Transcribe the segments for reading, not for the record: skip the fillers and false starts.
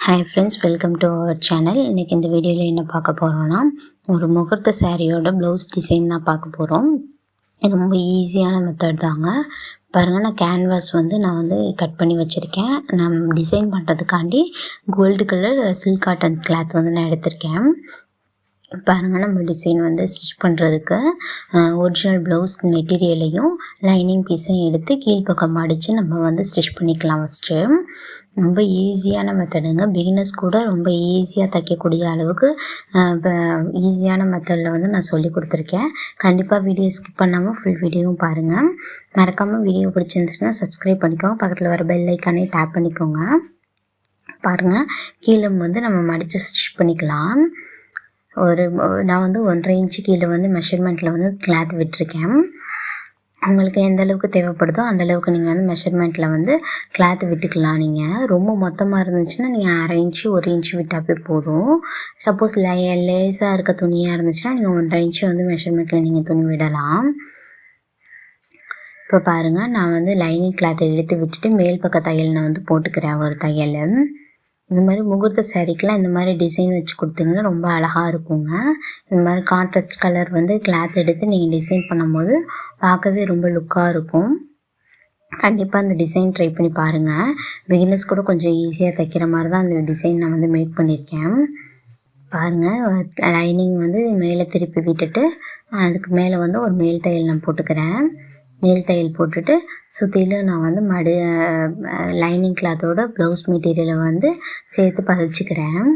Hi friends, welcome to our channel. இன்றைக்கி இந்த வீடியோவில் என்ன பார்க்க போகிறோன்னா, ஒரு முகூர்த்த சாரியோட ப்ளவுஸ் டிசைன் தான் பார்க்க போகிறோம். இது ரொம்ப ஈஸியான மெத்தட் தாங்க. பாருங்கள், நான் கேன்வாஸ் நான் கட் பண்ணி வச்சுருக்கேன். நான் டிசைன் பண்ணுறதுக்காண்டி gold colour silk cotton cloth நான் எடுத்திருக்கேன். பாருங்கள், நம்ம டிசைன் ஸ்டிச் பண்ணுறதுக்கு ஒரிஜினல் ப்ளவுஸ் மெட்டீரியலையும் லைனிங் பீஸையும் எடுத்து கீழ்ப்பக்கம் அடித்து நம்ம ஸ்டிச் பண்ணிக்கலாம். ஃபஸ்ட்டு ரொம்ப ஈஸியான மெத்தடுங்க. பிகினர்ஸ் கூட ரொம்ப ஈஸியாக தைக்கக்கூடிய அளவுக்கு ஈஸியான மெத்தடில் நான் சொல்லி கொடுத்துருக்கேன். கண்டிப்பாக வீடியோ ஸ்கிப் பண்ணாமல் ஃபுல் வீடியோவும் பாருங்கள். மறக்காமல் வீடியோ பிடிச்சிருந்துச்சுன்னா சப்ஸ்கிரைப் பண்ணிக்கோங்க. பக்கத்தில் வர பெல் ஐக்கானே டேப் பண்ணிக்கோங்க. பாருங்கள், கீழே நம்ம மடித்து ஸ்டிச் பண்ணிக்கலாம். நான் 1.5 இன்ச்சு கீழே மெஷர்மெண்ட்டில் கிளாத் விட்டுருக்கேன். உங்களுக்கு எந்த அளவுக்கு தேவைப்படுதோ அந்தளவுக்கு நீங்கள் மெஷர்மெண்ட்டில் கிளாத் விட்டுக்கலாம். நீங்கள் ரொம்ப மொத்தமாக இருந்துச்சுன்னா நீங்கள் 1/2 இன்ச்சு 1 இன்ச்சு விட்டாப்பே போதும். சப்போஸ் லேஸாக இருக்க துணியாக இருந்துச்சுன்னா நீங்கள் 1.5 இன்ச்சு மெஷர்மெண்ட்டில் நீங்கள் துணி விடலாம். இப்போ பாருங்கள், நான் லைனிங் கிளாத்தை எடுத்து விட்டுட்டு மேல் பக்க தையல் நான் போட்டுக்கிறேன். ஒரு தையல் இந்த மாதிரி முகூர்த்த சாரீக்கெலாம் இந்த மாதிரி டிசைன் வச்சு கொடுத்தீங்கன்னா ரொம்ப அழகாக இருக்குங்க. இந்த மாதிரி கான்ட்ராஸ்ட் கலர் கிளாத் எடுத்து நீங்கள் டிசைன் பண்ணும்போது பார்க்கவே ரொம்ப லுக்காக இருக்கும். கண்டிப்பாக அந்த டிசைன் ட்ரை பண்ணி பாருங்கள். பிகினர்ஸ் கூட கொஞ்சம் ஈஸியாக தைக்கிற மாதிரி தான் அந்த டிசைன் நான் மேக் பண்ணியிருக்கேன். பாருங்கள், லைனிங் மேலே திருப்பி விட்டுட்டு அதுக்கு மேலே ஒரு மேல் தையல் நான் போட்டுக்கிறேன். மேல் தையல் போட்டுட்டு சுற்றிலும் நான் லைனிங் கிளாத்தோட ப்ளவுஸ் மெட்டீரியலை சேர்த்து பதிச்சுக்கிறேன்.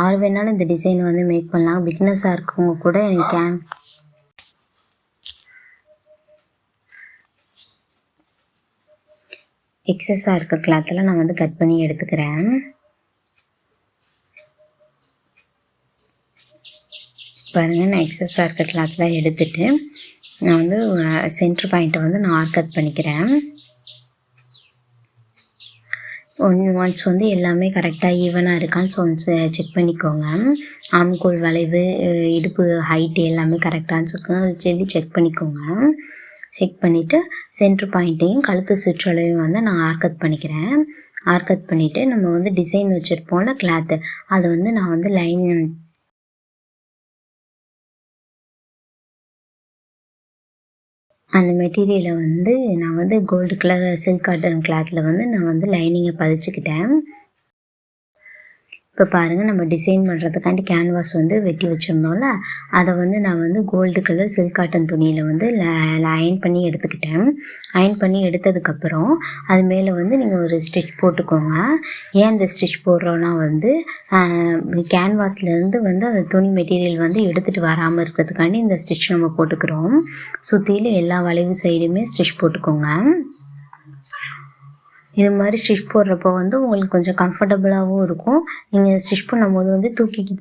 யார் வேணாலும் இந்த டிசைன் மேக் பண்ணலாம். பிகினஸாக இருக்கவங்க கூட எனக்கு எக்ஸஸாக இருக்க கிளாத்தில் நான் கட் பண்ணி எடுத்துக்கிறேன். பாருங்கள், நான் எக்ஸஸாக இருக்க கிளாத்தில் எடுத்துகிட்டு நான் சென்டர் பாயிண்ட்டை நான் ஆர்க் கட் பண்ணிக்கிறேன். ஒன்ஸ் எல்லாமே கரெக்டாக ஈவனாக இருக்கான்னு ஒன்ஸ் செக் பண்ணிக்கோங்க. ஆம்கோல் வளைவு, இடுப்பு ஹைட்டு எல்லாமே கரெக்டானு சொல்லி செக் பண்ணிக்கோங்க. செக் பண்ணிவிட்டு சென்டர் பாயிண்ட்டையும் கழுத்து சுற்றளவையும் நான் ஆர்க் கட் பண்ணிக்கிறேன். ஆர்க் கட் பண்ணிவிட்டு நம்ம டிசைன் வச்சுருப்போம்ல கிளாத்து, அதை நான் லைன் அந்த மெட்டீரியலை நான் கோல்டு கலர் சில்க் காட்டன் கிளாத்தில் நான் லைனிங்கை பதிச்சுக்கிட்டேன். இப்போ பாருங்கள், நம்ம டிசைன் பண்ணுறதுக்காண்டி கேன்வாஸ் வெட்டி வச்சுருந்தோம்ல, அதை நான் கோல்டு கலர் சில்க் காட்டன் துணியில் அயன் பண்ணி எடுத்துக்கிட்டேன். அயன் பண்ணி எடுத்ததுக்கப்புறம் அது மேலே நீங்கள் ஒரு ஸ்டிச் போட்டுக்கோங்க. ஏன் இந்த ஸ்டிச் போடுறோன்னா கேன்வாஸ்லேருந்து அந்த துணி மெட்டீரியல் எடுத்துகிட்டு வராமல் இருக்கிறதுக்காண்டி இந்த ஸ்டிச் நம்ம போட்டுக்கிறோம். சுற்றிலும் எல்லா வளைவு சைடுமே ஸ்டிச் போட்டுக்கோங்க. இது மாதிரி ஸ்டிச் போடுறப்போ உங்களுக்கு கொஞ்சம் கம்ஃபர்டபுளாகவும் இருக்கும். நீங்கள் ஸ்டிச் பண்ணும்போது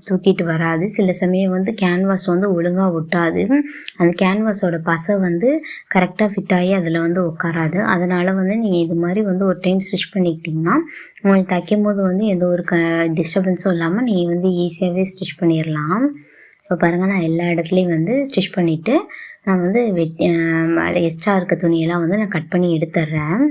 தூக்கிட்டு வராது. சில சமயம் கேன்வாஸ் ஒழுங்காக ஒட்டாது. அந்த கேன்வாஸோட பசை கரெக்டாக ஃபிட் ஆகி அதில் உட்காராது. அதனால் நீங்கள் இது மாதிரி ஒரு டைம் ஸ்டிச் பண்ணிக்கிட்டிங்கன்னா உங்களுக்கு தைக்கும் போது எந்த ஒரு டிஸ்டர்பன்ஸும் இல்லாமல் நீங்கள் ஈஸியாகவே ஸ்டிச் பண்ணிடலாம். இப்போ பாருங்கள், நான் எல்லா இடத்துலையும் ஸ்டிச் பண்ணிவிட்டு நான் எக்ஸ்ட்ரா இருக்க துணியெல்லாம் நான் கட் பண்ணி எடுத்துட்றேன்.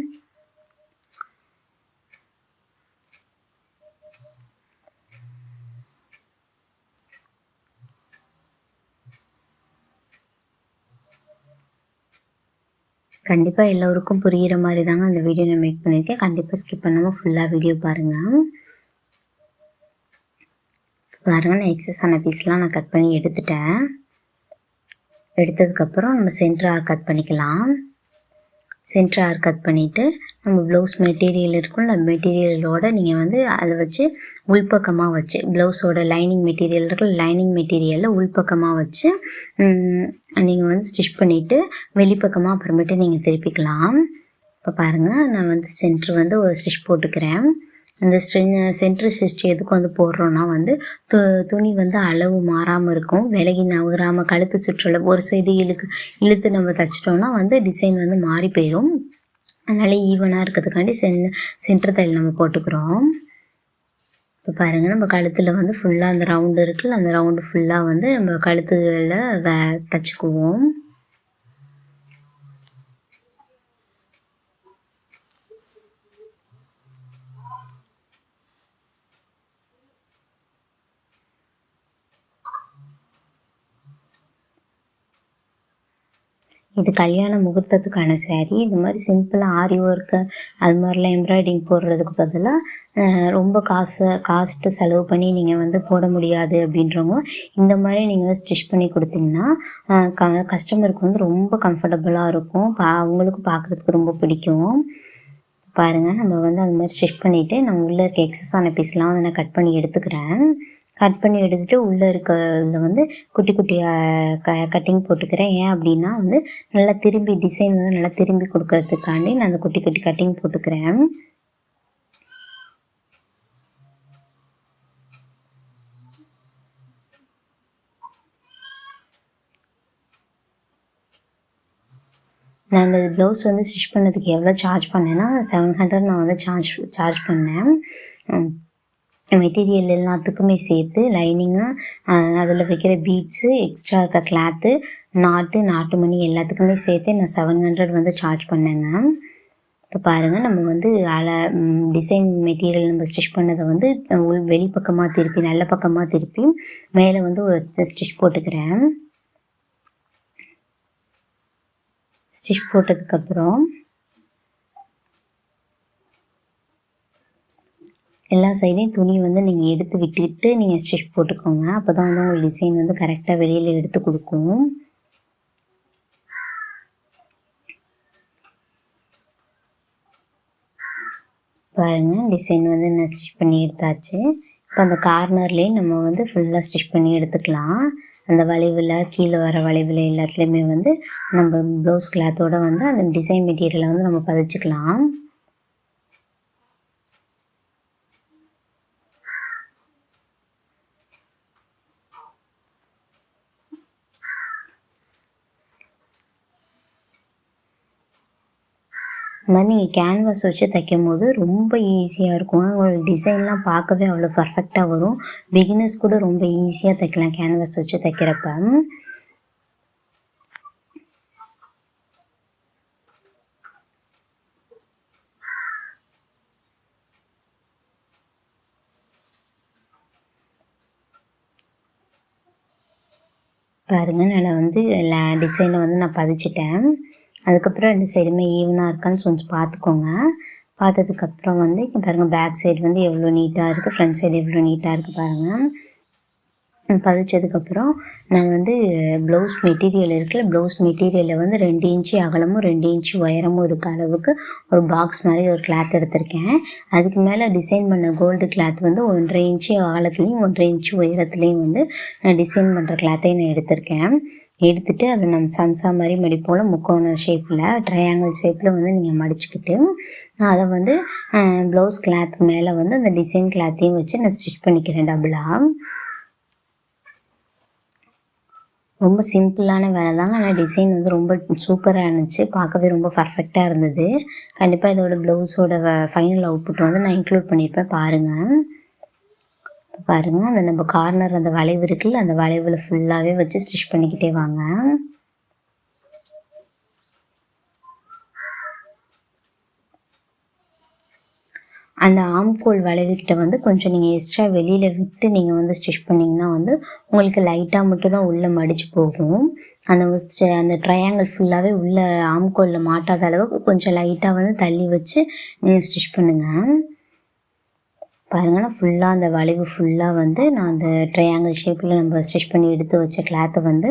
கண்டிப்பாக எல்லோருக்கும் புரிகிற மாதிரி தாங்க அந்த வீடியோ நான் மேக் பண்ணியிருக்கேன். கண்டிப்பாக ஸ்கிப் பண்ணாமல் ஃபுல்லாக வீடியோ பாருங்கள். நான் எக்ஸஸான பீஸ்லாம் நான் கட் பண்ணி எடுத்துட்டேன். எடுத்ததுக்கப்புறம் நம்ம சென்டர் ஆர்க் கட் பண்ணிக்கலாம். சென்டர் ஆர்க் கட் பண்ணிவிட்டு நம்ம ப்ளவுஸ் மெட்டீரியல் இருக்கும்ல, மெட்டீரியலோடு நீங்கள் அதை வச்சு உள்பக்கமாக வச்சு ப்ளவுஸோட லைனிங் மெட்டீரியல் இருக்குல்ல, லைனிங் மெட்டீரியலில் உள்பக்கமாக வச்சு நீங்கள் ஸ்டிச் பண்ணிவிட்டு வெளிப்பக்கமாக அப்புறமேட்டு நீங்கள் திருப்பிக்கலாம். இப்போ பாருங்கள், நான் சென்ட்ரு ஒரு ஸ்டிச் போட்டுக்கிறேன். அந்த சென்ட்ரு ஸ்டிச் எதுக்கு போடுறோன்னா துணி அளவு மாறாமல் இருக்கும், விலகி நகராமல் கழுத்து சுற்றளவு ஒரு சைடு இழுத்து நம்ம தைச்சிட்டோன்னா டிசைன் மாறி போயிடும். அதனால் ஈவனாக இருக்கிறதுக்காண்டி சென்டர் தையல் நம்ம போட்டுக்கிறோம். இப்போ பாருங்கள், நம்ம கழுத்தில் ஃபுல்லாக அந்த ரவுண்டு இருக்குல்ல, அந்த ரவுண்டு ஃபுல்லாக நம்ம கழுத்தில் தைச்சிக்குவோம். இது கல்யாண முகூர்த்தத்துக்கான சாரீ. இந்த மாதிரி சிம்பிளாக ஆரி ஒர்க்கு அது மாதிரிலாம் எம்ப்ராய்டிங் போடுறதுக்கு பதிலாக ரொம்ப காஸ்ட்டு செலவு பண்ணி நீங்கள் வந்து போட முடியாது அப்படின்றவங்க இந்த மாதிரி நீங்கள் ஸ்டிச் பண்ணி கொடுத்தீங்கன்னா கஸ்டமருக்கு வந்து ரொம்ப கம்ஃபர்டபுளாக இருக்கும். அவங்களுக்கும் பார்க்குறதுக்கு ரொம்ப பிடிக்கும். பாருங்கள், நம்ம வந்து அது மாதிரி ஸ்டிச் பண்ணிவிட்டு நம்ம உள்ளே இருக்க எக்ஸஸான பீஸ்லாம் வந்து நான் கட் பண்ணி எடுத்துக்கிறேன். கட் பண்ணி எடுத்துகிட்டு உள்ளே இருக்க இதில் வந்து குட்டி குட்டியாக கட்டிங் போட்டுக்கிறேன். ஏன் அப்படின்னா வந்து நல்லா திரும்பி டிசைன் வந்து நல்லா திரும்பி கொடுக்கறதுக்காண்டி நான் அந்த குட்டி குட்டி கட்டிங் போட்டுக்கிறேன். நான் இந்த ப்ளவுஸ் வந்து ஸ்டிச் பண்ணதுக்கு எவ்வளோ சார்ஜ் பண்ணேன்னா 700 நான் வந்து சார்ஜ் பண்ணேன். மெட்டீரியல் எல்லாத்துக்குமே சேர்த்து லைனிங்கு, அதில் வைக்கிற பீட்ஸு, எக்ஸ்ட்ரா இருக்க கிளாத்து, நாட்டு மணி எல்லாத்துக்குமே சேர்த்து நான் 700 வந்து சார்ஜ் பண்ணேங்க. இப்போ பாருங்கள், நம்ம வந்து டிசைன் மெட்டீரியல் நம்ம ஸ்டிச் பண்ணதை வந்து வெளிப்பக்கமாக திருப்பி நல்ல பக்கமாக திருப்பி மேலே வந்து ஒரு ஸ்டிச் போட்டுக்கிறேன். ஸ்டிச் போட்டதுக்கப்புறம் எல்லா சைடையும் துணி வந்து நீங்கள் எடுத்து விட்டுட்டு நீங்கள் ஸ்டிச் போட்டுக்கோங்க. அப்போ தான் வந்து உங்களுக்கு டிசைன் வந்து கரெக்டாக வெளியில் எடுத்து கொடுக்கும். பாருங்கள், டிசைன் வந்து நான் ஸ்டிச் பண்ணி எடுத்தாச்சு. இப்போ அந்த கார்னர்லேயே நம்ம வந்து ஃபுல்லாக ஸ்டிச் பண்ணி எடுத்துக்கலாம். அந்த வளைவில் கீழே வர வளைவில் எல்லாத்துலேயுமே வந்து நம்ம ப்ளவுஸ் கிளாத்தோடு வந்து அந்த டிசைன் மெட்டீரியலை வந்து நம்ம பதிச்சுக்கலாம். இது மாதிரி நீங்கள் கேன்வாஸ் வச்சு தைக்கும்போது ரொம்ப ஈஸியாக இருக்கும். உங்களோட டிசைன்லாம் பார்க்கவே அவ்வளோ பர்ஃபெக்டாக வரும். பிகினர்ஸ் கூட ரொம்ப ஈஸியாக தைக்கலாம் கேன்வாஸ் வச்சு தைக்கிறப்ப. பாருங்கள், நான் வந்து டிசைனை வந்து நான் பதிச்சிட்டேன். அதுக்கப்புறம் 2 சைடுமே ஈவனாக இருக்கான்னு கொஞ்சம் பார்த்துக்கோங்க. பார்த்ததுக்கப்புறம் வந்து இங்கே பாருங்கள், பேக் சைடு வந்து எவ்வளோ நீட்டாக இருக்குது, ஃப்ரண்ட் சைடு எவ்வளோ நீட்டாக இருக்குது பாருங்கள். பதிச்சதுக்கப்புறம் நான் வந்து ப்ளவுஸ் மெட்டீரியல் இருக்குல்ல, ப்ளவுஸ் மெட்டீரியலில் வந்து 2 இன்ச்சு அகலமும் 2 இன்ச்சு உயரமும் இருக்க அளவுக்கு ஒரு பாக்ஸ் மாதிரி ஒரு கிளாத் எடுத்திருக்கேன். அதுக்கு மேலே டிசைன் பண்ண கோல்டு கிளாத் வந்து 1.5 இன்ச்சு அகலத்துலேயும் 1.5 இன்ச்சு உயரத்துலேயும் வந்து நான் டிசைன் பண்ணுற கிளாத்தையும் நான் எடுத்திருக்கேன். எடுத்துகிட்டு அதை நம்ம சம்சா மாதிரி மடிப்போல் முக்கோண ஷேப்பில் ட்ரையாங்கிள் ஷேப்பில் வந்து நீங்கள் மடிச்சுக்கிட்டு அதை வந்து ப்ளவுஸ் கிளாத் மேலே வந்து அந்த டிசைன் கிளாத்தையும் வச்சு நான் ஸ்டிச் பண்ணிக்கிறேன் டபுளாக. ரொம்ப சிம்பிளான வேலை தாங்க. ஆனால் டிசைன் வந்து ரொம்ப சூப்பராக இருந்துச்சு. பார்க்கவே ரொம்ப பர்ஃபெக்டாக இருந்தது. கண்டிப்பாக இதோட ப்ளவுஸோட ஃபைனல் அவுட்புட் வந்து நான் இன்க்ளூட் பண்ணியிருப்பேன் பாருங்கள். பாருங்கள், அந்த நம்ம கார்னர் அந்த வளைவு இருக்குல்ல, அந்த வளைவில் ஃபுல்லாகவே வச்சு ஸ்டிச் பண்ணிக்கிட்டே வாங்க. அந்த ஆம்கோல் வளைவுக்கிட்ட வந்து கொஞ்சம் நீங்கள் எக்ஸ்ட்ரா வெளியில் விட்டு நீங்கள் வந்து ஸ்டிச் பண்ணிங்கன்னா வந்து உங்களுக்கு லைட்டாக மட்டும் தான் உள்ளே மடித்து போகும். அந்த ட்ரையாங்கிள் ஃபுல்லாகவே உள்ளே ஆம்கோலில் மாட்டாத அளவுக்கு கொஞ்சம் லைட்டாக வந்து தள்ளி வச்சு நீங்கள் ஸ்டிச் பண்ணுங்கள். பாருங்கள், நான் ஃபுல்லாக அந்த வளைவு ஃபுல்லாக வந்து நான் அந்த ட்ரையாங்கிள் ஷேப்பில் நம்ம ஸ்டிச் பண்ணி எடுத்து வச்ச கிளாத்தை வந்து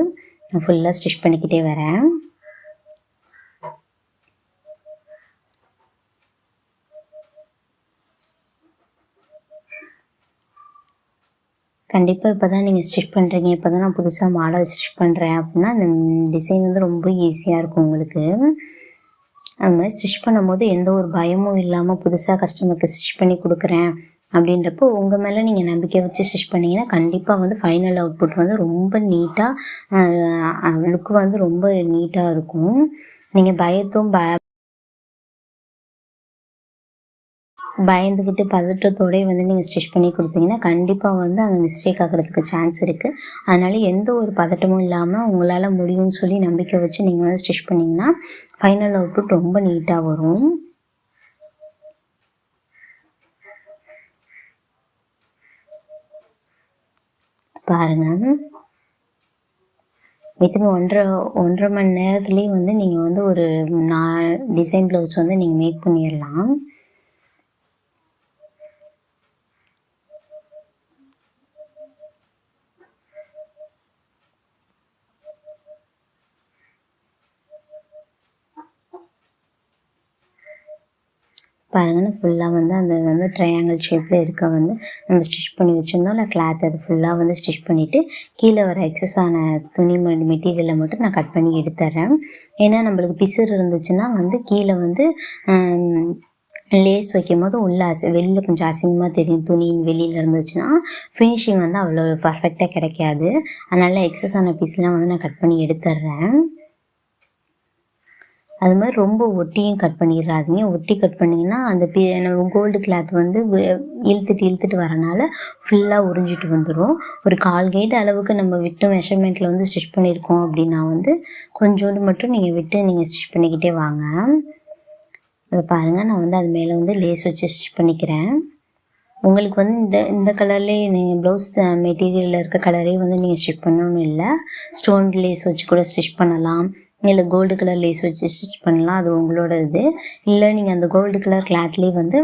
நான் ஃபுல்லாக ஸ்டிச் பண்ணிக்கிட்டே வரேன். கண்டிப்பாக இப்போ தான் நீங்கள் ஸ்டிச் பண்ணுறீங்க, இப்போ தான் நான் புதுசாக மாடல் ஸ்டிச் பண்ணுறேன் அப்படின்னா அந்த டிசைன் வந்து ரொம்ப ஈஸியாக இருக்கும் உங்களுக்கு. அது மாதிரி ஸ்டிச் பண்ணும்போது எந்த ஒரு பயமும் இல்லாமல் புதுசாக கஸ்டமருக்கு ஸ்டிச் பண்ணி கொடுக்குறேன் அப்படின்றப்போ உங்கள் மேலே நீங்கள் நம்பிக்கை வச்சு ஸ்டிச் பண்ணிங்கன்னா கண்டிப்பாக வந்து ஃபைனல் அவுட்புட் வந்து ரொம்ப நீட்டாக லுக்கு வந்து ரொம்ப நீட்டாக இருக்கும். நீங்கள் பயந்துக்கிட்டு பதட்டத்தோடய வந்து நீங்கள் ஸ்டிச் பண்ணி கொடுத்தீங்கன்னா கண்டிப்பாக வந்து அங்கே மிஸ்டேக் ஆகிறதுக்கு சான்ஸ் இருக்குது. அதனால் எந்த ஒரு பதட்டமும் இல்லாமல் உங்களால் முடியும்னு சொல்லி நம்பிக்கை வச்சு நீங்கள் வந்து ஸ்டிச் பண்ணிங்கன்னா ஃபைனல் அவுட்புட் ரொம்ப நீட்டாக வரும். பாருங்கள், வித்தின் 1.5 மணி நேரத்துலேயே வந்து நீங்கள் வந்து ஒரு டிசைன் ப்ளவுஸ் வந்து நீங்கள் மேக் பண்ணிடலாம். பாருங்கன்னா ஃபுல்லாக வந்து அந்த வந்து ட்ரையாங்கிள் ஷேப்பில் இருக்க வந்து நம்ம ஸ்டிச் பண்ணி வச்சுருந்தோம். இல்லை கிளாத் அது ஃபுல்லாக வந்து ஸ்டிச் பண்ணிவிட்டு கீழே வர எக்ஸஸான துணி மெட்டீரியலை மட்டும் நான் கட் பண்ணி எடுத்துட்றேன். ஏன்னா நம்மளுக்கு பிசுறு இருந்துச்சுன்னா வந்து கீழே வந்து லேஸ் வைக்கும் போது உள்ள வெளியில் கொஞ்சம் அசிங்கமாக தெரியும். துணி வெளியில் இருந்துச்சுன்னா ஃபினிஷிங் வந்து அவ்வளோ பர்ஃபெக்டாக கிடைக்காது. அதனால் எக்ஸஸான பீஸ்லாம் வந்து நான் கட் பண்ணி எடுத்துட்றேன். அது மாதிரி ரொம்ப ஒட்டியும் கட் பண்ணிடாதீங்க. ஒட்டி கட் பண்ணிங்கன்னா அந்த நம்ம கோல்டு கிளாத் வந்து இழுத்துட்டு வரனால ஃபுல்லாக உறிஞ்சிட்டு வந்துடும். ஒரு 1/4 கைடு அளவுக்கு நம்ம விட்டு மெஷர்மெண்ட்டில் வந்து ஸ்டிச் பண்ணியிருக்கோம் அப்படின்னா வந்து கொஞ்சோண்டு மட்டும் நீங்கள் விட்டு நீங்கள் ஸ்டிச் பண்ணிக்கிட்டே வாங்க. இப்போ பாருங்கள், நான் வந்து அது மேலே வந்து லேஸ் வச்சு ஸ்டிச் பண்ணிக்கிறேன். உங்களுக்கு வந்து இந்த கலர்லேயே நீங்கள் ப்ளவுஸ் மெட்டீரியலில் இருக்க கலரே வந்து நீங்கள் ஸ்டிச் பண்ணணும்னு இல்லை. ஸ்டோன் லேஸ் வச்சு கூட ஸ்டிச் பண்ணலாம். இல்லை கோல்டு கலர் லேஸ் வச்சு ஸ்டிச் பண்ணலாம். அது உங்களோட இது. இல்லை நீங்கள் அந்த கோல்டு கலர் கிளாத்லேயே வந்து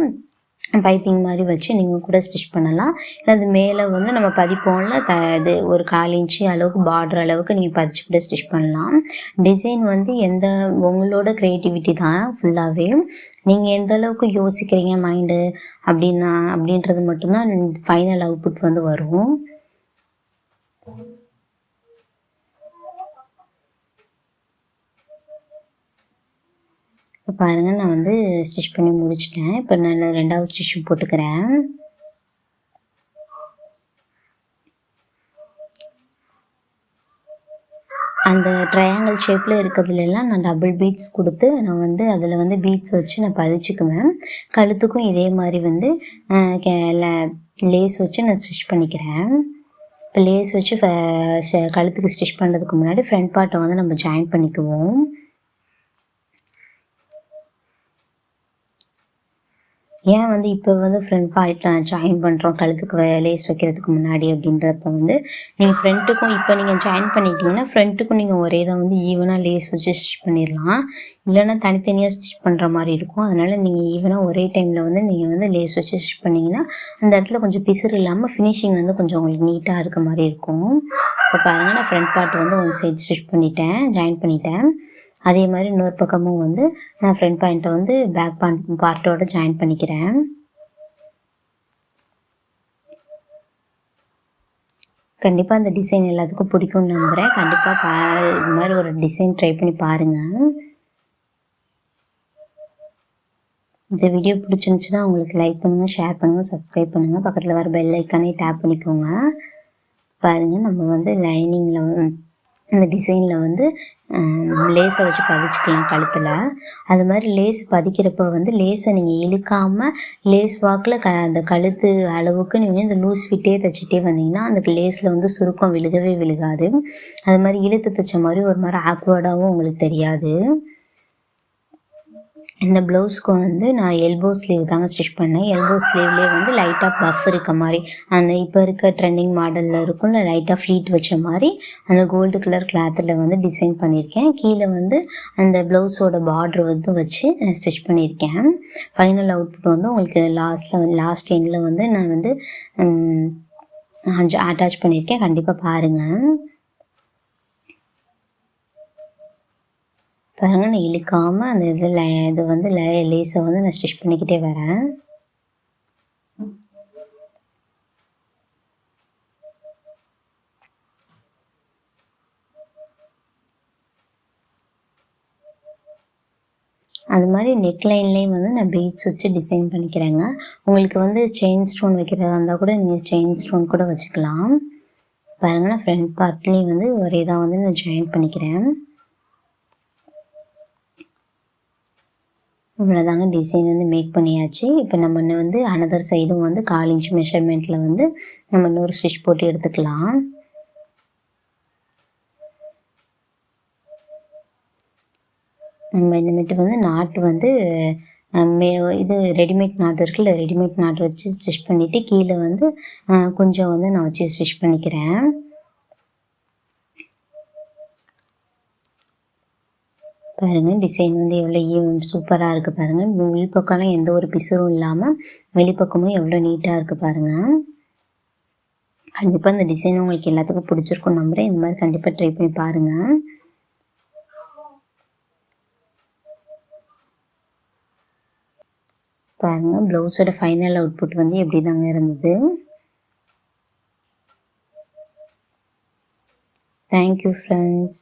பைப்பிங் மாதிரி வச்சு நீங்கள் கூட ஸ்டிச் பண்ணலாம். இல்லை அது மேலே வந்து நம்ம பதிப்போம்ல இது ஒரு 1/4 இன்ச்சு அளவுக்கு பார்டர் அளவுக்கு நீங்கள் பதிச்சு கூட ஸ்டிச் பண்ணலாம். டிசைன் வந்து உங்களோட க்ரியேட்டிவிட்டி தான் ஃபுல்லாகவே. நீங்கள் எந்த அளவுக்கு யோசிக்கிறீங்க மைண்டு அப்படின்றது மட்டும்தான் ஃபைனல் அவுட்புட் வந்து வரும். இப்போ பாருங்கள், நான் வந்து ஸ்டிச் பண்ணி முடிச்சிட்டேன். இப்போ நான் 2வது ஸ்டிச்சும் போட்டுக்கிறேன். அந்த ட்ரையாங்கிள் ஷேப்பில் இருக்கிறதுலாம் நான் டபுள் பீட்ஸ் கொடுத்து நான் வந்து அதில் வந்து பீட்ஸ் வச்சு நான் பதிச்சுக்குவேன். கழுத்துக்கும் இதே மாதிரி வந்து லேஸ் வச்சு நான் ஸ்டிச் பண்ணிக்கிறேன். இப்போ லேஸ் வச்சு கழுத்துக்கு ஸ்டிச் பண்ணுறதுக்கு முன்னாடி ஃப்ரண்ட் பார்ட்டை வந்து நம்ம ஜாயின் பண்ணிக்குவோம். ஏன் வந்து இப்போ வந்து ஃப்ரண்ட் பார்ட்டில் ஜாயின் பண்ணுறோம் கழுத்துக்கு லேஸ் வைக்கிறதுக்கு முன்னாடி அப்படின்றப்ப வந்து நீங்கள் ஃப்ரண்ட்டுக்கும் இப்போ நீங்கள் ஜாயின் பண்ணிட்டீங்கன்னா ஃப்ரண்ட்டுக்கும் நீங்கள் ஒரே தான் வந்து ஈவனாக லேஸ் வச்சு ஸ்டிச் பண்ணிடலாம். இல்லைன்னா தனித்தனியாக ஸ்டிச் பண்ணுற மாதிரி இருக்கும். அதனால் நீங்கள் ஈவனாக ஒரே டைமில் வந்து நீங்கள் வந்து லேஸ் வச்சு ஸ்டிச் பண்ணிங்கன்னா அந்த இடத்துல கொஞ்சம் பிசுறு இல்லாமல் ஃபினிஷிங் வந்து கொஞ்சம் உங்களுக்கு நீட்டாக இருக்க மாதிரி இருக்கும். இப்போ பாருங்கள், நான் ஃப்ரண்ட் பார்ட் வந்து ஒன் சைட் ஸ்டிச் பண்ணிட்டேன், ஜாயின் பண்ணிட்டேன். அதே மாதிரி இன்னொரு பக்கமும் வந்து நான் ஃப்ரண்ட் பாயிண்ட்டை வந்து பேக் பார்ட்டோட ஜாயின் பண்ணிக்கிறேன். கண்டிப்பாக அந்த டிசைன் எல்லாத்துக்கும் பிடிக்கும்னு நம்புகிறேன். கண்டிப்பாக இது மாதிரி ஒரு டிசைன் ட்ரை பண்ணி பாருங்கள். இந்த வீடியோ பிடிச்சிருந்துச்சுன்னா உங்களுக்கு லைக் பண்ணுங்கள், ஷேர் பண்ணுங்கள், சப்ஸ்கிரைப் பண்ணுங்கள். பக்கத்தில் வர பெல் ஐக்கானே டேப் பண்ணிக்கோங்க. பாருங்கள், நம்ம வந்து லைனிங்கில் இந்த டிசைனில் வந்து லேஸை வச்சு பதிச்சுக்கலாம் கழுத்தில். அது மாதிரி லேஸ் பதிக்கிறப்போ வந்து லேஸை நீங்கள் இழுக்காமல் லேஸ் வாக்கில் அந்த கழுத்து அளவுக்கு நீங்கள் இந்த லூஸ் ஃபிட்டே தைச்சிட்டே வந்தீங்கன்னா அந்த லேஸில் வந்து சுருக்கம் விழுகாது. அது மாதிரி இழுத்து தைச்ச மாதிரி ஒரு மாதிரி ஆக்வர்டாகவும் உங்களுக்கு தெரியாது. இந்த ப்ளவுஸ்க்கு வந்து நான் எல்போ ஸ்லீவ் தாங்க ஸ்டிச் பண்ணேன். எல்போ ஸ்லீவ்லேயே வந்து லைட்டாக பஃப் இருக்க மாதிரி அந்த இப்போ இருக்க ட்ரெண்டிங் மாடலில் இருக்கும்ல லைட்டாக ஃப்ளீட் வச்ச மாதிரி அந்த கோல்டு கலர் கிளாத்தில் வந்து டிசைன் பண்ணியிருக்கேன். கீழே வந்து அந்த ப்ளவுஸோட பார்டர் வந்து வச்சு ஸ்டிச் பண்ணியிருக்கேன். ஃபைனல் அவுட்புட் வந்து உங்களுக்கு லாஸ்ட் எண்டில் வந்து நான் வந்து அட்டாச் பண்ணியிருக்கேன். கண்டிப்பாக பாருங்கள். பாருங்கள், நான் இழுக்காமல் அந்த இது வந்து லேஸை வந்து நான் ஸ்டிச் பண்ணிக்கிட்டே வரேன். அது மாதிரி நெக் லைன்லேயும் வந்து நான் பீட்ஸ் வச்சு டிசைன் பண்ணிக்கிறேங்க. உங்களுக்கு வந்து செயின் ஸ்டோன் வைக்கிறதா இருந்தால் கூட நீங்கள் செயின் ஸ்டோன் கூட வச்சுக்கலாம். பாருங்கள், நான் ஃப்ரண்ட் பார்ட்லேயும் வந்து ஒரே தான் வந்து நான் ஜாயின் பண்ணிக்கிறேன். இவ்வளோதாங்க, டிசைன் வந்து மேக் பண்ணியாச்சு. இப்போ நம்ம வந்து அனதர் சைடும் வந்து 1/4 இன்ச் மெஷர்மெண்ட்டில் வந்து நம்ம இன்னொரு ஸ்டிச் போட்டு எடுத்துக்கலாம். நம்ம இனிமேட்டு வந்து நாட்டு வந்து இது ரெடிமேட் நாட்டு இருக்குல்ல, ரெடிமேட் நாட்டு வச்சு ஸ்டிச் பண்ணிவிட்டு கீழே வந்து கொஞ்சம் வந்து நான் வச்சு ஸ்டிச் பண்ணிக்கிறேன். பாருங்கள் டிசைன் வந்து எவ்வளோ சூப்பராக இருக்குது பாருங்கள். உள்பக்கம்லாம் எந்த ஒரு பிசுறும் இல்லாமல் வெளிப்பக்கமும் எவ்வளோ நீட்டாக இருக்குது பாருங்கள். கண்டிப்பாக இந்த டிசைன் உங்களுக்கு எல்லாத்துக்கும் பிடிச்சிருக்கும் நம்புகிறேன். இந்த மாதிரி கண்டிப்பாக ட்ரை பண்ணி பாருங்கள். பாருங்கள் ப்ளவுஸோட ஃபைனல் அவுட்புட் வந்து எப்படி தாங்க இருந்தது. Thank you friends.